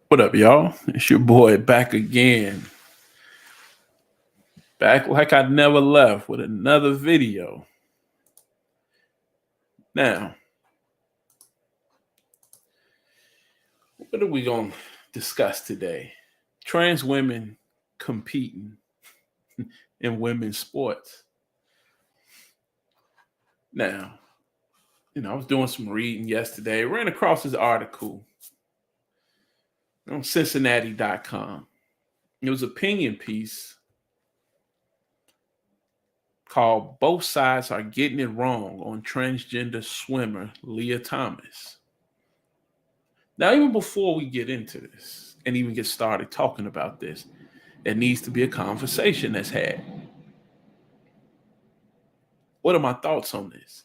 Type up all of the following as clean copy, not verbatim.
What up, y'all? It's your boy back again. Back like I never left with another video. Now, what are we going to discuss today? Trans women competing in women's sports. Now, I was doing some reading yesterday, ran across this article on Cincinnati.com. It was an opinion piece called Both Sides Are Getting It Wrong on Transgender Swimmer Leah Thomas. Now, even before we get into this and even get started talking about this, there needs to be a conversation that's had. What are my thoughts on this?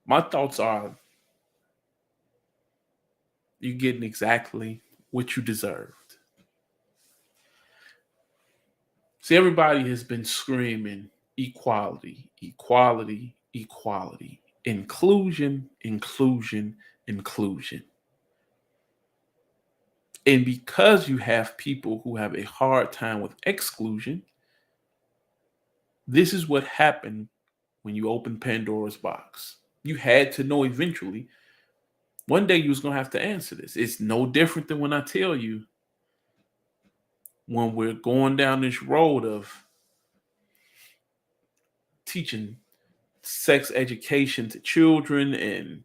My thoughts are you're getting exactly what you deserved. See, everybody has been screaming equality, equality, equality, inclusion, inclusion, inclusion. And because you have people who have a hard time with exclusion, this is what happened when you open Pandoras Box. You had to know eventually, one day you was going to have to answer this. It's no different than when I tell you, when we're going down this road of teaching sex education to children and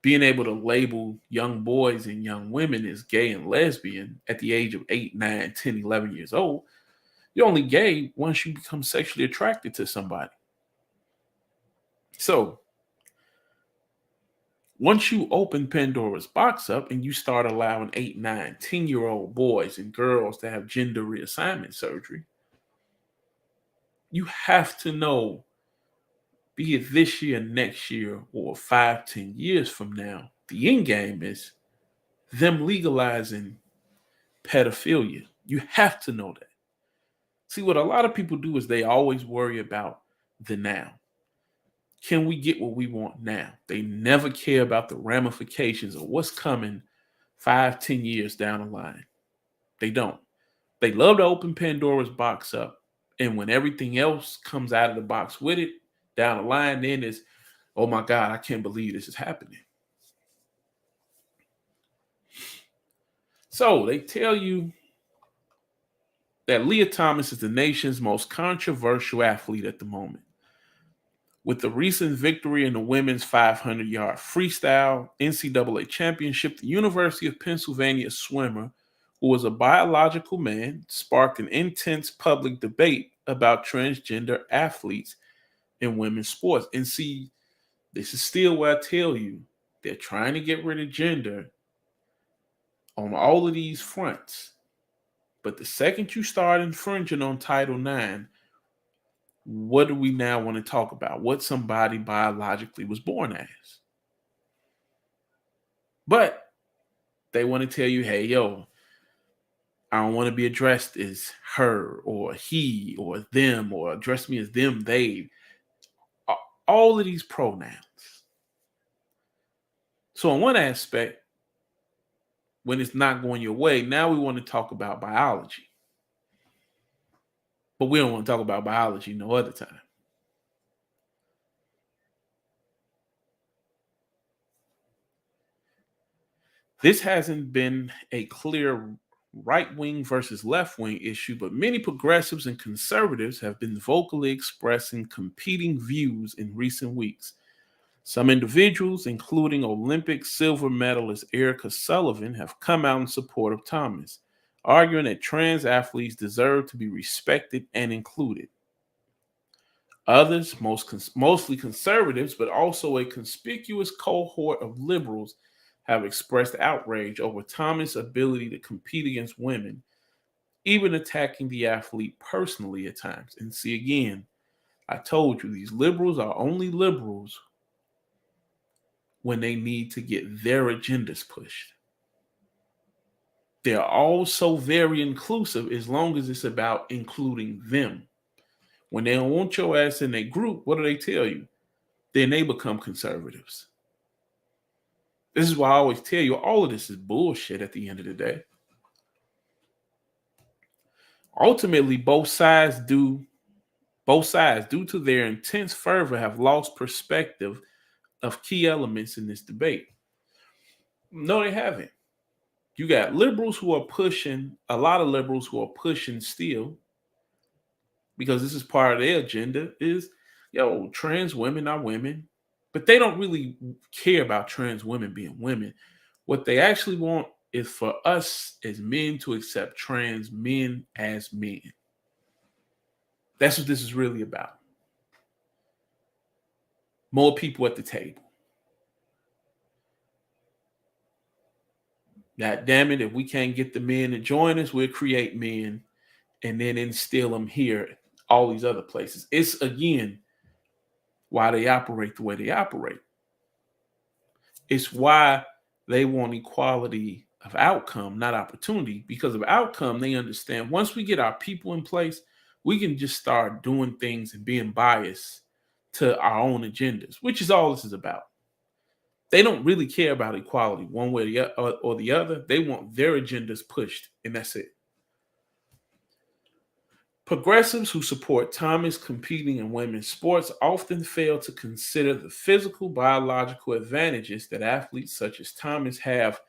being able to label young boys and young women as gay and lesbian at the age of 8, 9, 10, 11 years old, you're only gay once you become sexually attracted to somebody. So once you open Pandora's Box up and you start allowing 8, 9, 10-year-old boys and girls to have gender reassignment surgery, you have to know, be it this year, next year, or 5, 10 years from now, the end game is them legalizing pedophilia. You have to know that. See, what a lot of people do is they always worry about the now. Can we get what we want now? They never care about the ramifications of what's coming 5, 10 years down the line. They don't. They love to open Pandora's Box up. And when everything else comes out of the box with it, down the line, then it's, oh my God, I can't believe this is happening. So they tell you that Leah Thomas is the nation's most controversial athlete at the moment. With the recent victory in the women's 500-yard freestyle NCAA championship, the University of Pennsylvania swimmer, who was a biological man, sparked an intense public debate about transgender athletes in women's sports. And see, this is still where I tell you, they're trying to get rid of gender on all of these fronts. But the second you start infringing on Title IX, what do we now want to talk about? What somebody biologically was born as. But they want to tell you, hey, yo, I don't want to be addressed as her or he or them, or address me as them, they. All of these pronouns. So in one aspect, when it's not going your way, now we want to talk about biology. But we don't want to talk about biology no other time. This hasn't been a clear right-wing versus left-wing issue, but many progressives and conservatives have been vocally expressing competing views in recent weeks. Some individuals, including Olympic silver medalist Erica Sullivan, have come out in support of Thomas, arguing that trans athletes deserve to be respected and included. Others, mostly conservatives, but also a conspicuous cohort of liberals, have expressed outrage over Thomas' ability to compete against women, even attacking the athlete personally at times. And see, again, I told you, these liberals are only liberals when they need to get their agendas pushed. They're also very inclusive as long as it's about including them. When they don't want your ass in their group, what do they tell you? Then they become conservatives. This is why I always tell you all of this is bullshit at the end of the day. Ultimately, both sides, due to their intense fervor, have lost perspective of key elements in this debate. No, they haven't. You got liberals who are pushing, a lot of liberals who are pushing still, because this is part of their agenda, is, yo, trans women are women. But they don't really care about trans women being women. What they actually want is for us as men to accept trans men as men. That's what this is really about. More people at the table. God damn it, if we can't get the men to join us, we'll create men and then instill them here, all these other places. It's, again, why they operate the way they operate. It's why they want equality of outcome, not opportunity. Because of outcome, they understand once we get our people in place, we can just start doing things and being biased to our own agendas, which is all this is about. They don't really care about equality one way or the other. They want their agendas pushed, and that's it. Progressives who support Thomas competing in women's sports often fail to consider the physical, biological advantages that athletes such as Thomas have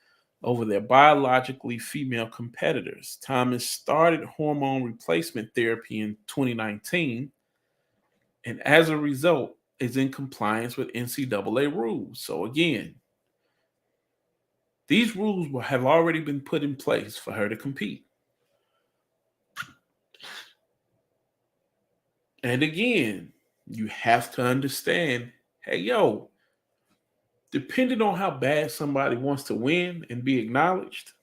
over their biologically female competitors. Thomas started hormone replacement therapy in 2019, and as a result, is in compliance with NCAA rules. So again, these rules have already been put in place for her to compete. And again, you have to understand, hey, yo, depending on how bad somebody wants to win and be acknowledged,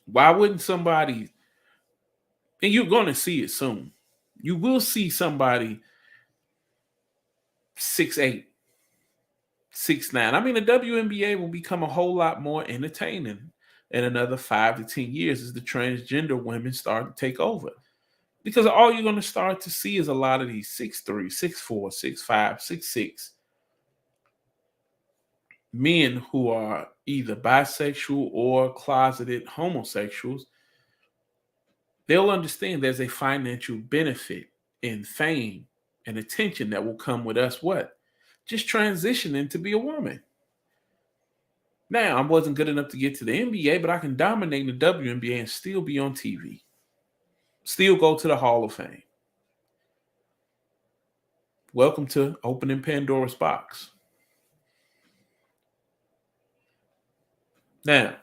why wouldn't somebody, and you're going to see it soon, you will see somebody 6'8", 6'9". I mean, the WNBA will become a whole lot more entertaining in another 5 to 10 years as the transgender women start to take over. Because all you're going to start to see is a lot of these 6'3", 6'4", 6'5", 6'6" men who are either bisexual or closeted homosexuals. They'll understand there's a financial benefit in fame and attention that will come with us what? Just transitioning to be a woman. Now, I wasn't good enough to get to the NBA, but I can dominate the WNBA and still be on TV. Still go to the Hall of Fame. Welcome to opening Pandoras Box. Now,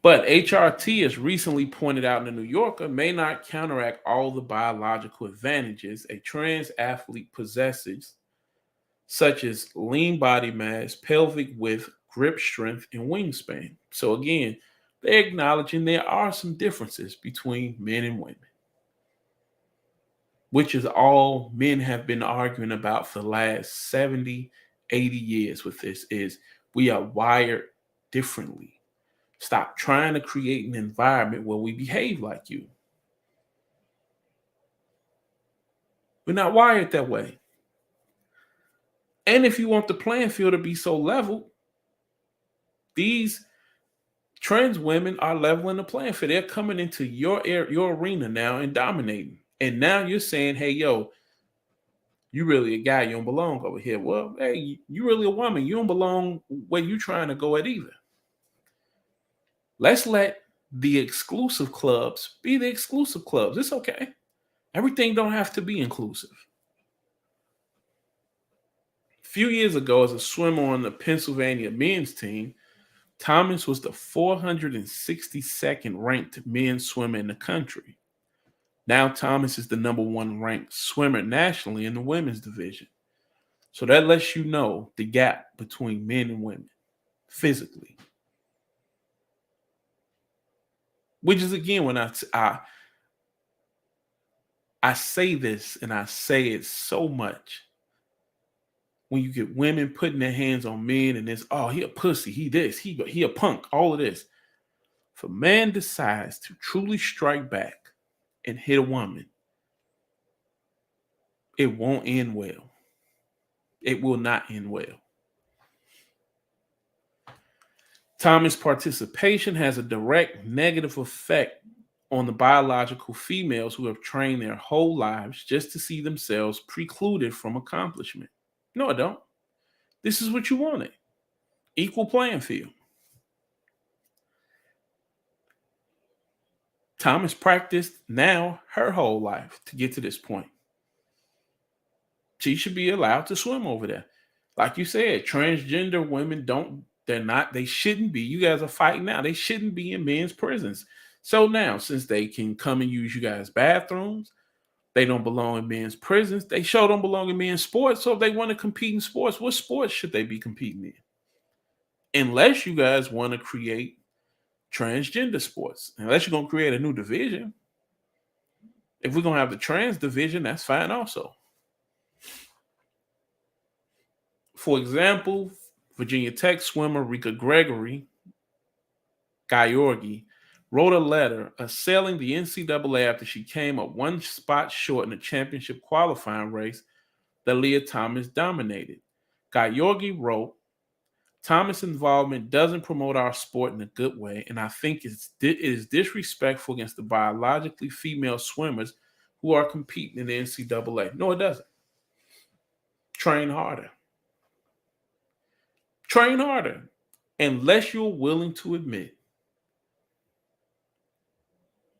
but HRT, as recently pointed out in the New Yorker, may not counteract all the biological advantages a trans athlete possesses, such as lean body mass, pelvic width, grip strength, and wingspan. So again, they're acknowledging there are some differences between men and women, which is all men have been arguing about for the last 70, 80 years with this, is we are wired differently. Stop trying to create an environment where we behave like you. We're not wired that way. And if you want the playing field to be so level, these trans women are leveling the playing field. They're coming into your arena now and dominating. And now you're saying, hey, yo, you really a guy, you don't belong over here. Well, hey, you really a woman. You don't belong where you trying to go at either. Let's let the exclusive clubs be the exclusive clubs. It's okay. Everything don't have to be inclusive. A few years ago, as a swimmer on the Pennsylvania men's team, Thomas was the 462nd ranked men's swimmer in the country. Now Thomas is the number 1 ranked swimmer nationally in the women's division. So that lets you know the gap between men and women physically. Which is, again, when I say this, and I say it so much, when you get women putting their hands on men and it's, oh, he a pussy, he this, he a punk, all of this. If a man decides to truly strike back and hit a woman, it won't end well. It will not end well. Thomas' participation has a direct negative effect on the biological females who have trained their whole lives just to see themselves precluded from accomplishment. No, I don't. This is what you wanted. Equal playing field. Thomas practiced now her whole life to get to this point. She should be allowed to swim over there. Like you said, transgender women they shouldn't be. You guys are fighting now. They shouldn't be in men's prisons. So now, since they can come and use you guys' bathrooms, they don't belong in men's prisons. They sure don't belong in men's sports. So if they want to compete in sports, what sports should they be competing in? Unless you guys want to create transgender sports. Unless you're going to create a new division. If we're going to have the trans division, that's fine also. For example, Virginia Tech swimmer Rika Gyorgy wrote a letter assailing the NCAA after she came up one spot short in the championship qualifying race that Leah Thomas dominated. Gyorgy wrote, Thomas' involvement doesn't promote our sport in a good way, and I think it is disrespectful against the biologically female swimmers who are competing in the NCAA. No, it doesn't. Train harder. Train harder. Unless you're willing to admit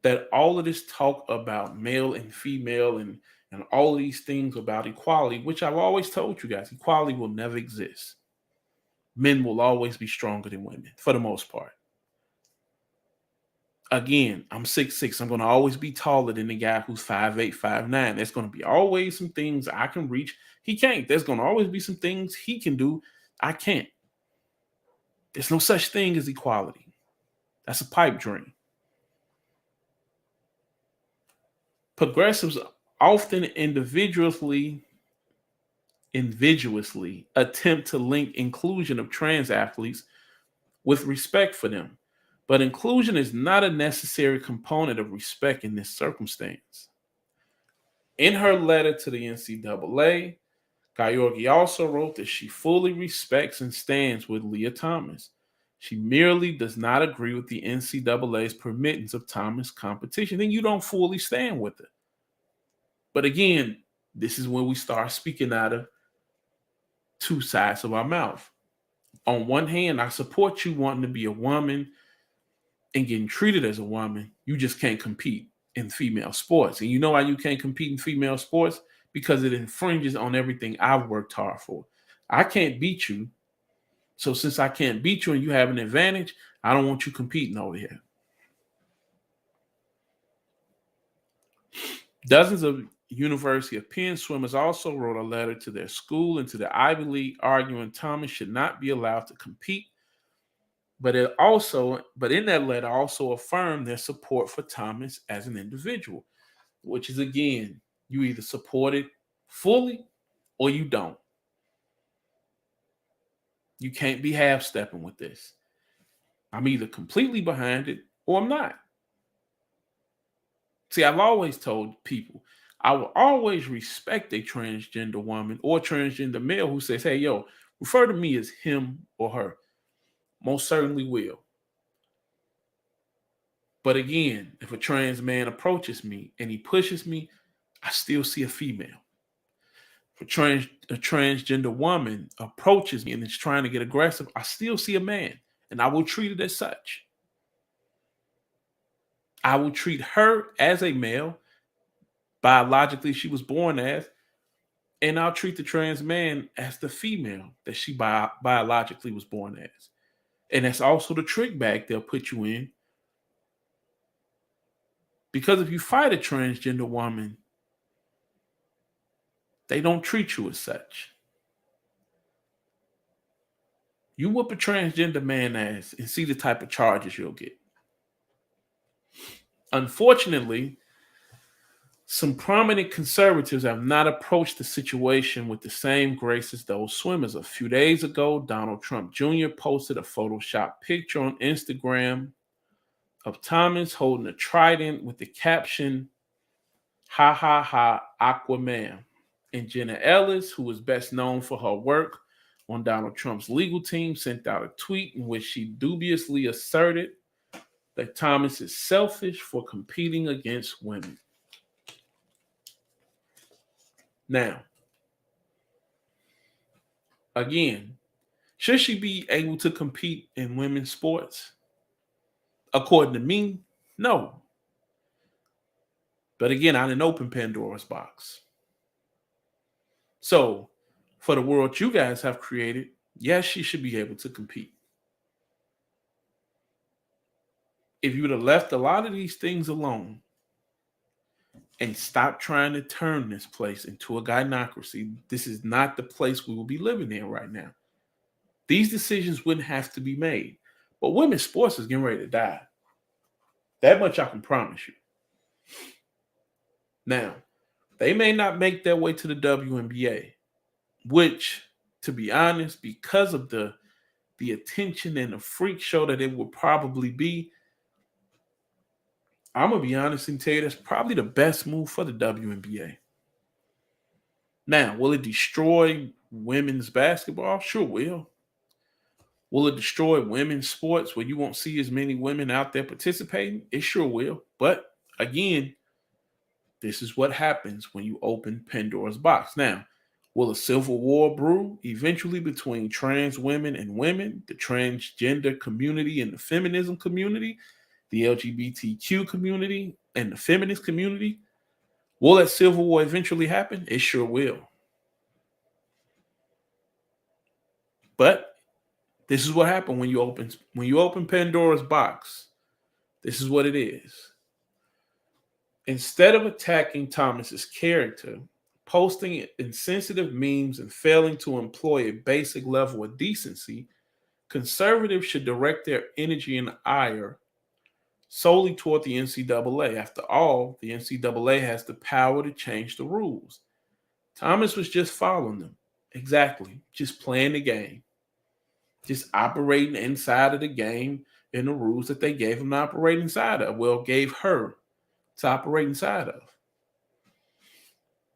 that all of this talk about male and female and all of these things about equality, which I've always told you guys, equality will never exist. Men will always be stronger than women for the most part. Again, I'm 6'6". I'm going to always be taller than the guy who's 5'8", 5'9". There's going to be always some things I can reach. He can't. There's going to always be some things he can do. I can't. There's no such thing as equality. That's a pipe dream. Progressives often invidiously attempt to link inclusion of trans athletes with respect for them. But inclusion is not a necessary component of respect in this circumstance. In her letter to the NCAA, Gyorgy also wrote that she fully respects and stands with Leah Thomas. She merely does not agree with the NCAA's permittance of Thomas competition, and you don't fully stand with it. But again, this is when we start speaking out of two sides of our mouth. On one hand, I support you wanting to be a woman and getting treated as a woman. You just can't compete in female sports. And you know why you can't compete in female sports? Because it infringes on everything I've worked hard for. I can't beat you. So since I can't beat you and you have an advantage, I don't want you competing over here. Dozens of University of Penn swimmers also wrote a letter to their school and to the Ivy League arguing Thomas should not be allowed to compete. But in that letter also affirmed their support for Thomas as an individual, which is, again, you either support it fully or you don't. You can't be half-stepping with this. I'm either completely behind it or I'm not. See, I've always told people, I will always respect a transgender woman or transgender male who says, hey, yo, refer to me as him or her. Most certainly will. But again, if a trans man approaches me and he pushes me, I still see a female. If a transgender woman approaches me and is trying to get aggressive, I still see a man, and I will treat it as such. I will treat her as a male, biologically she was born as, and I'll treat the trans man as the female that she biologically was born as. And that's also the trick bag they'll put you in. Because if you fight a transgender woman, they don't treat you as such. You whoop a transgender man ass and see the type of charges you'll get. Unfortunately, some prominent conservatives have not approached the situation with the same grace as those swimmers. A few days ago, Donald Trump Jr. posted a Photoshop picture on Instagram of Thomas holding a trident with the caption, ha ha ha, Aquaman. And Jenna Ellis, who is best known for her work on Donald Trump's legal team, sent out a tweet in which she dubiously asserted that Thomas is selfish for competing against women. Now, again, should she be able to compete in women's sports? According to me, no. But again, I didn't open Pandora's box. So, for the world you guys have created, yes, she should be able to compete. If you would have left a lot of these things alone and stopped trying to turn this place into a gynocracy, this is not the place we will be living in right now. These decisions wouldn't have to be made. But women's sports is getting ready to die. That much I can promise you. Now, they may not make their way to the WNBA, which, to be honest, because of the attention and the freak show that it would probably be, I'm going to be honest and tell you that's probably the best move for the WNBA. Now, will it destroy women's basketball? Sure will. Will it destroy women's sports where you won't see as many women out there participating? It sure will. But again, this is what happens when you open Pandora's box. Now, will a civil war brew eventually between trans women and women, the transgender community and the feminism community, the LGBTQ community and the feminist community? Will that civil war eventually happen? It sure will. But this is what happened when you open Pandora's box. This is what it is. Instead of attacking Thomas's character, posting insensitive memes and failing to employ a basic level of decency, conservatives should direct their energy and ire solely toward the NCAA. After all, the NCAA has the power to change the rules. Thomas was just following them. Exactly. Just playing the game. Just operating inside of the game and the rules that they gave him to operate inside of. Well, gave her to operate inside of.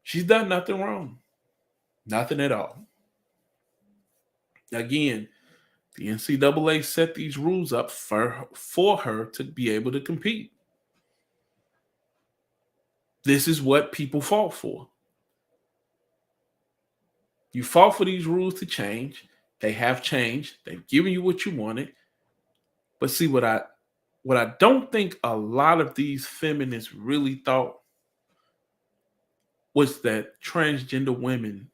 She's done nothing wrong. Nothing at all. Again, the NCAA set these rules up for her to be able to compete. This is what people fought for. You fought for these rules to change. They have changed. They've given you what you wanted. But see, what I don't think a lot of these feminists really thought was that transgender women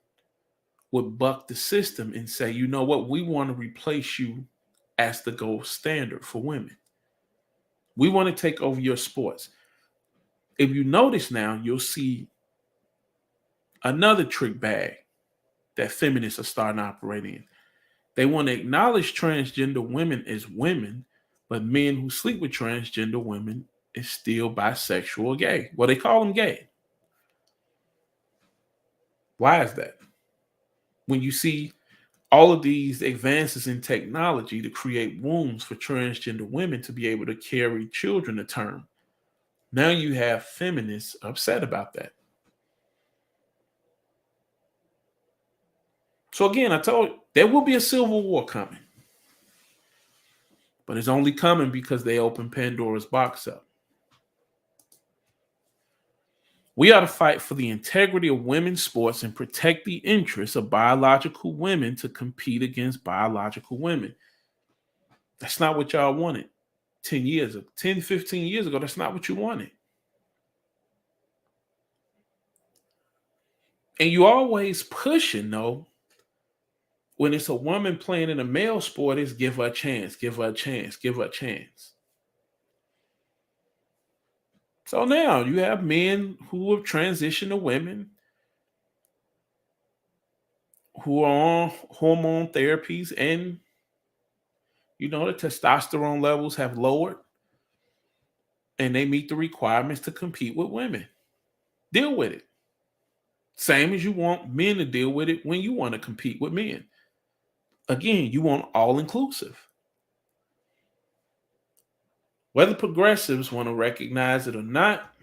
would buck the system and say, you know what, we want to replace you as the gold standard for women. We want to take over your sports. If you notice now, you'll see another trick bag that feminists are starting to operate in. They want to acknowledge transgender women as women, but men who sleep with transgender women is still bisexual or gay. Well, they call them gay. Why is that? When you see all of these advances in technology to create wombs for transgender women to be able to carry children to term, now you have feminists upset about that. So again, I told you, there will be a civil war coming. But it's only coming because they opened Pandora's box up. We ought to fight for the integrity of women's sports and protect the interests of biological women to compete against biological women. That's not what y'all wanted 10, 15 years ago. That's not what you wanted. And you always pushing, though, when it's a woman playing in a male sport, is give her a chance, give her a chance, give her a chance. So now you have men who have transitioned to women who are on hormone therapies, and the testosterone levels have lowered and they meet the requirements to compete with women. Deal with it. Same as you want men to deal with it when you want to compete with men. Again, you want all inclusive. Whether progressives want to recognize it or not,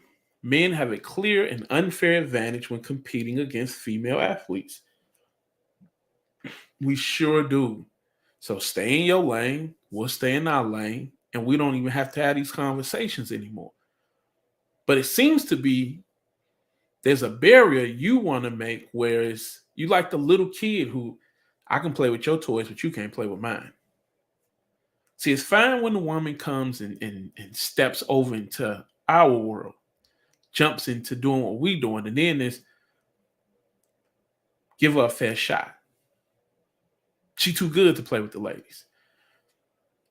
Men have a clear and unfair advantage when competing against female athletes. We sure do. So stay in your lane, we'll stay in our lane, and we don't even have to have these conversations anymore. But it seems to be there's a barrier you want to make, whereas you like the little kid who I can play with your toys, but you can't play with mine. See, it's fine when the woman comes and steps over into our world, jumps into doing what we doing, and then there's give her a fair shot. She too good to play with the ladies.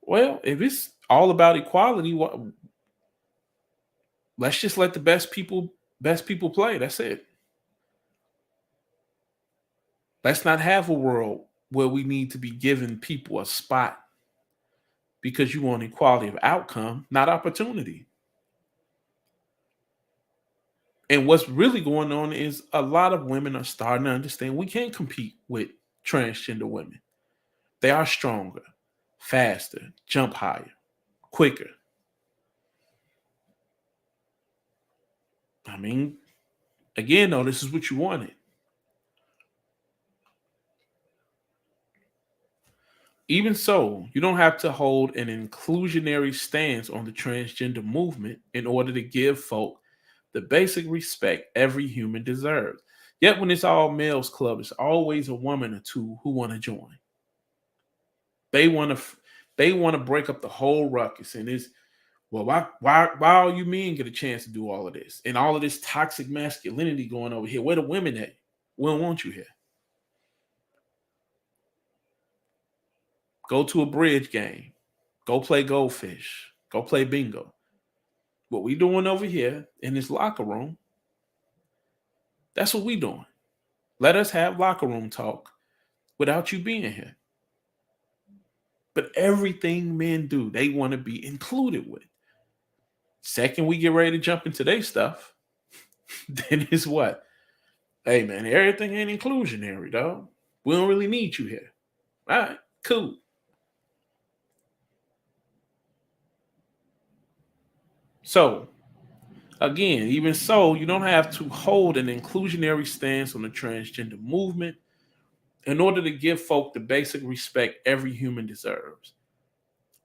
Well, if it's all about equality, let's just let the best people play. That's it. Let's not have a world where we need to be giving people a spot because you want equality of outcome, not opportunity. And what's really going on is a lot of women are starting to understand we can't compete with transgender women. They are stronger, faster, jump higher, quicker. I mean, again, though, this is what you wanted. Even so, you don't have to hold an inclusionary stance on the transgender movement in order to give folk the basic respect every human deserves. Yet when it's all males club, it's always a woman or two who want to join. They want to break up the whole ruckus, and it's well, why all you men get a chance to do all of this and all of this toxic masculinity going over here? Where the women at? We don't want you here. Go to a bridge game. Go play goldfish. Go play bingo. What we doing over here in this locker room, that's what we doing. Let us have locker room talk without you being here. But everything men do, they want to be included with. Second, we get ready to jump into their stuff, then it's what? Hey man, everything ain't inclusionary, dog. We don't really need you here. All right, cool. So, again, even so, you don't have to hold an inclusionary stance on the transgender movement in order to give folk the basic respect every human deserves.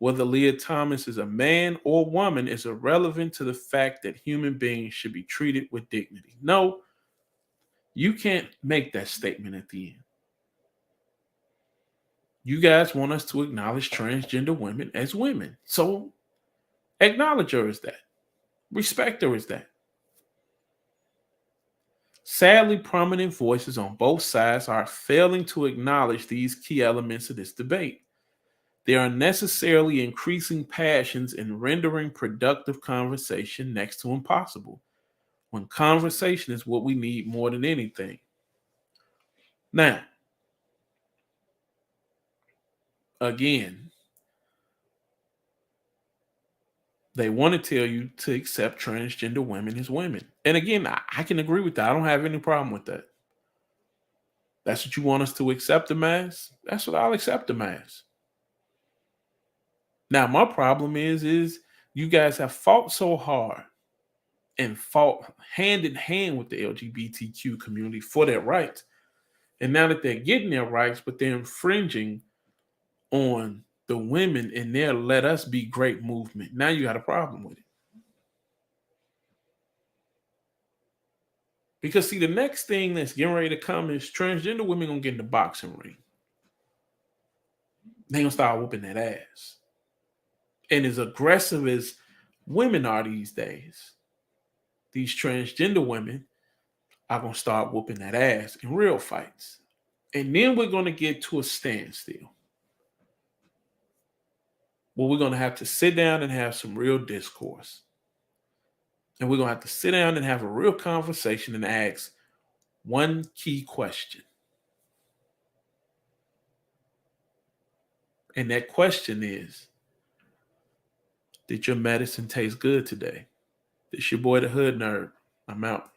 Whether Leah Thomas is a man or woman is irrelevant to the fact that human beings should be treated with dignity. No, you can't make that statement at the end. You guys want us to acknowledge transgender women as women. So acknowledge her as that. Respect her as that. Sadly, prominent voices on both sides are failing to acknowledge these key elements of this debate. They are necessarily increasing passions and rendering productive conversation next to impossible, when conversation is what we need more than anything. Now, again, they want to tell you to accept transgender women as women. And again, I can agree with that. I don't have any problem with that. That's what you want us to accept them as? That's what I'll accept them as. Now, my problem is you guys have fought so hard and fought hand in hand with the LGBTQ community for their rights. And now that they're getting their rights, but they're infringing on the women in their Let Us Be Great movement, now you got a problem with it. Because see, the next thing that's getting ready to come is transgender women gonna get in the boxing ring. They gonna start whooping that ass. And as aggressive as women are these days, these transgender women are gonna start whooping that ass in real fights. And then we're gonna get to a standstill. Well, we're gonna have to sit down and have some real discourse. And we're gonna have to sit down and have a real conversation and ask one key question. And that question is, did your medicine taste good today? It's your boy, the Hood Nerd. I'm out.